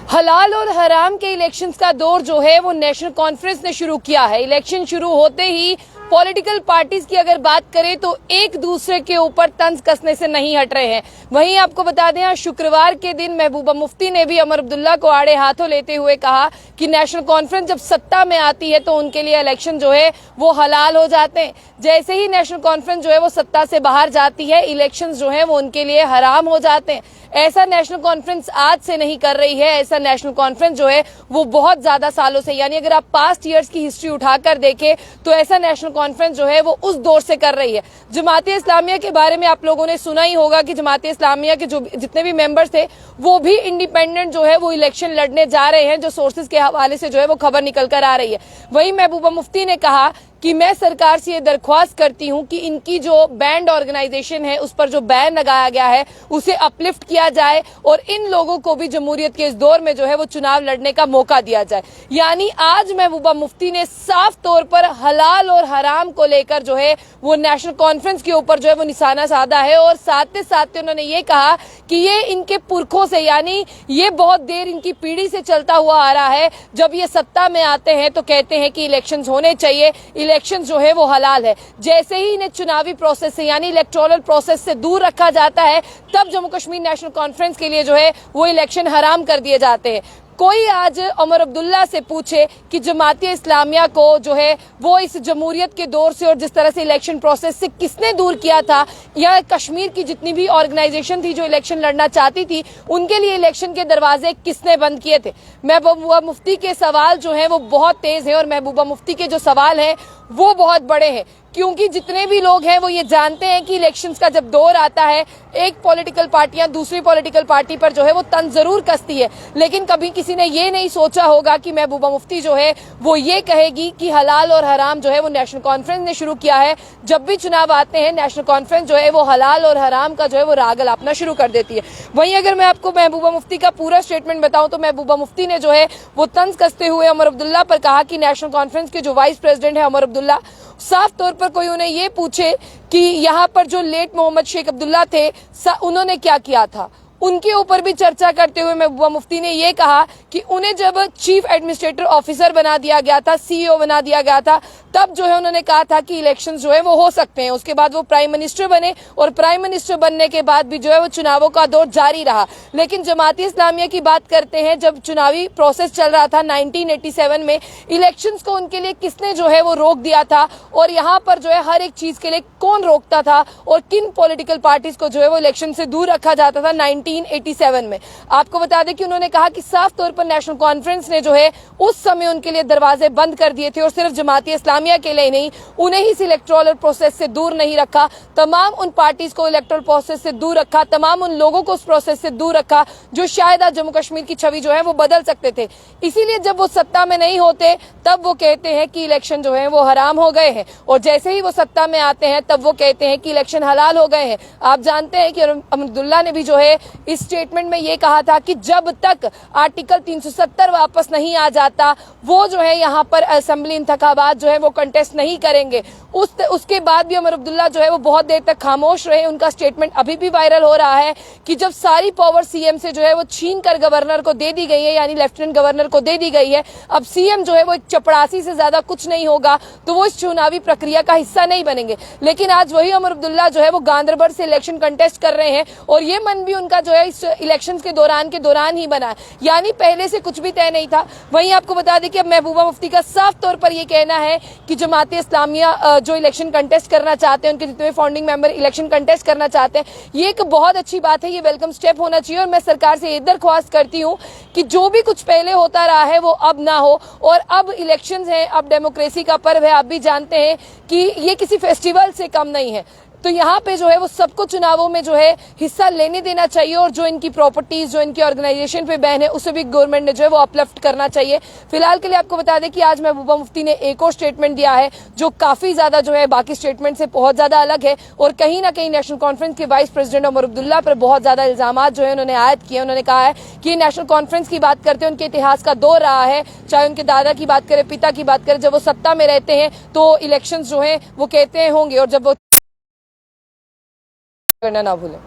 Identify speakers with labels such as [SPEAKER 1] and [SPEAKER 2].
[SPEAKER 1] हलाल और हराम के इलेक्शंस का दौर जो है वो नेशनल कॉन्फ्रेंस ने शुरू किया है। इलेक्शन शुरू होते ही पॉलिटिकल पार्टीज की अगर बात करें तो एक दूसरे के ऊपर तंज कसने से नहीं हट रहे हैं। वहीं आपको बता दें, शुक्रवार के दिन महबूबा मुफ्ती ने भी अमर अब्दुल्ला को आड़े हाथों लेते हुए कहा कि नेशनल कॉन्फ्रेंस जब सत्ता में आती है तो उनके लिए इलेक्शन जो है वो हलाल हो जाते हैं। जैसे ही नेशनल कॉन्फ्रेंस जो है वो सत्ता से बाहर जाती है, इलेक्शन जो है वो उनके लिए हराम हो जाते हैं। ऐसा नेशनल कॉन्फ्रेंस आज से नहीं कर रही है, ऐसा नेशनल कॉन्फ्रेंस जो है वो बहुत ज्यादा सालों से, यानी अगर आप पास्ट ईयर्स की हिस्ट्री उठाकर देखें तो ऐसा नेशनल कॉन्फ्रेंस जो है वो उस दौर से कर रही है। जमात इस्लामिया के बारे में आप लोगों ने सुना ही होगा कि जमात इस्लामिया के जो जितने भी मेंबर्स थे वो भी इंडिपेंडेंट जो है वो इलेक्शन लड़ने जा रहे हैं, जो सोर्सेज के हवाले से जो है वो खबर निकल कर आ रही है। वहीं महबूबा मुफ्ती ने कहा कि मैं सरकार से ये दरख्वास्त करती हूं कि इनकी जो बैंड ऑर्गेनाइजेशन है उस पर जो बैन लगाया गया है उसे अपलिफ्ट किया जाए और इन लोगों को भी जमहूरियत के इस दौर में जो है वो चुनाव लड़ने का मौका दिया जाए। यानी आज महबूबा मुफ्ती ने साफ तौर पर हलाल और हराम को लेकर जो है वो नेशनल कॉन्फ्रेंस के ऊपर जो है वो निशाना साधा है और साथ ही साथ उन्होंने ये कहा कि ये इनके पुरखों से, यानी ये बहुत देर इनकी पीढ़ी से चलता हुआ आ रहा है। जब ये सत्ता में आते हैं तो कहते हैं कि इलेक्शन होने चाहिए, इलेक्शन जो है वो हलाल है। जैसे ही इन्हें चुनावी प्रोसेस से यानी इलेक्टोरल प्रोसेस से दूर रखा जाता है तब जम्मू कश्मीर नेशनल कॉन्फ्रेंस के लिए जो है वो इलेक्शन हराम कर दिए जाते हैं। कोई आज अमर अब्दुल्ला से पूछे कि जमातिया इस्लामिया को जो है वो इस जमहूरियत के दौर से और जिस तरह से इलेक्शन प्रोसेस से किसने दूर किया था, या कश्मीर की जितनी भी ऑर्गेनाइजेशन थी जो इलेक्शन लड़ना चाहती थी उनके लिए इलेक्शन के दरवाजे किसने बंद किए थे। महबूबा मुफ्ती के सवाल जो है वो बहुत तेज है और महबूबा मुफ्ती के जो सवाल है वो बहुत बड़े हैं, क्योंकि जितने भी लोग हैं वो ये जानते हैं कि इलेक्शंस का जब दौर आता है एक पॉलिटिकल पार्टियां दूसरी पॉलिटिकल पार्टी पर जो है वो तंज जरूर कसती है, लेकिन कभी किसी ने ये नहीं सोचा होगा कि महबूबा मुफ्ती जो है वो ये कहेगी कि हलाल और हराम जो है वो नेशनल कॉन्फ्रेंस ने शुरू किया है। जब भी चुनाव आते हैं नेशनल कॉन्फ्रेंस जो है वो हलाल और हराम का जो है वो राग अलापना शुरू कर देती है। वहीं अगर मैं आपको महबूबा मुफ्ती का पूरा स्टेटमेंट बताऊं तो महबूबा मुफ्ती ने जो है वो तंज कसते हुए अमर अब्दुल्ला पर कहा कि नेशनल कॉन्फ्रेंस के जो वाइस प्रेसिडेंट है अमर अब्दुल्ला, साफ तौर पर कोई उन्हें ये पूछे कि यहाँ पर जो लेट मोहम्मद शेख अब्दुल्ला थे उन्होंने क्या किया था, उनके ऊपर भी चर्चा करते हुए महबूबा मुफ्ती ने ये कहा कि उन्हें जब चीफ एडमिनिस्ट्रेटर ऑफिसर बना दिया गया था, सीईओ बना दिया गया था, तब जो है उन्होंने कहा था कि इलेक्शंस जो है वो हो सकते हैं। उसके बाद वो प्राइम मिनिस्टर बने और प्राइम मिनिस्टर बनने के बाद भी जो है वो चुनावों का दौर जारी रहा। लेकिन जमाती इस्लामिया की बात करते हैं, जब चुनावी प्रोसेस चल रहा था 1987 में, इलेक्शंस को उनके लिए किसने जो है वो रोक दिया था और यहाँ पर जो है हर एक चीज के लिए कौन रोकता था और किन पॉलिटिकल पार्टीज को जो है वो इलेक्शन से दूर रखा जाता था 1987 में। आपको बता दें कि उन्होंने कहा कि साफ तौर पर नेशनल कॉन्फ्रेंस ने जो है उस समय उनके लिए दरवाजे बंद कर दिए थे और सिर्फ जमाती इस्लामिया के लिए नहीं, उन्हें ही इस इलेक्टोरल प्रोसेस से दूर नहीं रखा, तमाम उन पार्टीज को इलेक्टोरल प्रोसेस से दूर रखा, तमाम उन लोगों को उस प्रोसेस से दूर रखा जो शायद आज जम्मू कश्मीर की छवि जो है वो बदल सकते थे। इसीलिए जब वो सत्ता में नहीं होते तब वो कहते हैं कि इलेक्शन जो है वो हराम हो गए हैं और जैसे ही वो सत्ता में आते हैं तब वो कहते हैं कि इलेक्शन हलाल हो गए हैं। आप जानते हैं कि अब्दुल्ला ने भी जो है इस स्टेटमेंट में ये कहा था कि जब तक आर्टिकल 370 वापस नहीं आ जाता वो जो है यहाँ पर असेंबली इंतखाबात जो है वो कंटेस्ट नहीं करेंगे। उसके बाद भी अमर अब्दुल्ला जो है वो बहुत देर तक खामोश रहे। उनका स्टेटमेंट अभी भी वायरल हो रहा है कि जब सारी पावर सीएम से जो है वो छीन कर गवर्नर को दे दी गई है, यानी लेफ्टिनेंट गवर्नर को दे दी गई है, अब सीएम जो है वो एक चपड़ासी से ज्यादा कुछ नहीं होगा, तो वो इस चुनावी प्रक्रिया का हिस्सा नहीं बनेंगे। लेकिन आज वही अमर अब्दुल्ला जो है वो गांधरबल से इलेक्शन कंटेस्ट कर रहे हैं और ये मन भी उनका जो है इस इलेक्शन के दौरान ही बना, यानी पहले से कुछ भी तय नहीं था। वहीं आपको बता दें कि अब महबूबा मुफ्ती का साफ तौर पर यह कहना है कि जमात इस्लामिया जो इलेक्शन कंटेस्ट करना चाहते हैं, उनके जितने फाउंडिंग मेंबर इलेक्शन कंटेस्ट करना चाहते हैं, ये एक बहुत अच्छी बात है, ये वेलकम स्टेप होना चाहिए। और मैं सरकार से ये दरख्वास्त करती हूँ कि जो भी कुछ पहले होता रहा है वो अब ना हो और अब इलेक्शंस हैं, अब डेमोक्रेसी का पर्व है। आप भी जानते हैं कि ये किसी फेस्टिवल से कम नहीं है, तो यहाँ पे जो है वो सबको चुनावों में जो है हिस्सा लेने देना चाहिए और जो इनकी प्रॉपर्टीज, जो इनकी ऑर्गेनाइजेशन पे बैन है उसे भी गवर्नमेंट ने जो है वो अपलिफ्ट करना चाहिए। फिलहाल के लिए आपको बता दें कि आज महबूबा मुफ्ती ने एक और स्टेटमेंट दिया है जो काफी ज्यादा जो है बाकी स्टेटमेंट से बहुत ज्यादा अलग है और कहीं ना कहीं नेशनल कॉन्फ्रेंस के वाइस प्रेसिडेंट अमर अब्दुल्ला पर बहुत ज्यादा इल्जाम जो है उन्होंने आयद किए। उन्होंने कहा है कि नेशनल कॉन्फ्रेंस की बात करते हैं, उनके इतिहास का दौर रहा है, चाहे उनके दादा की बात करें, पिता की बात करें, जब वो सत्ता में रहते हैं तो इलेक्शन जो है वो कहते हैं होंगे और जब वो करना ना भूलें।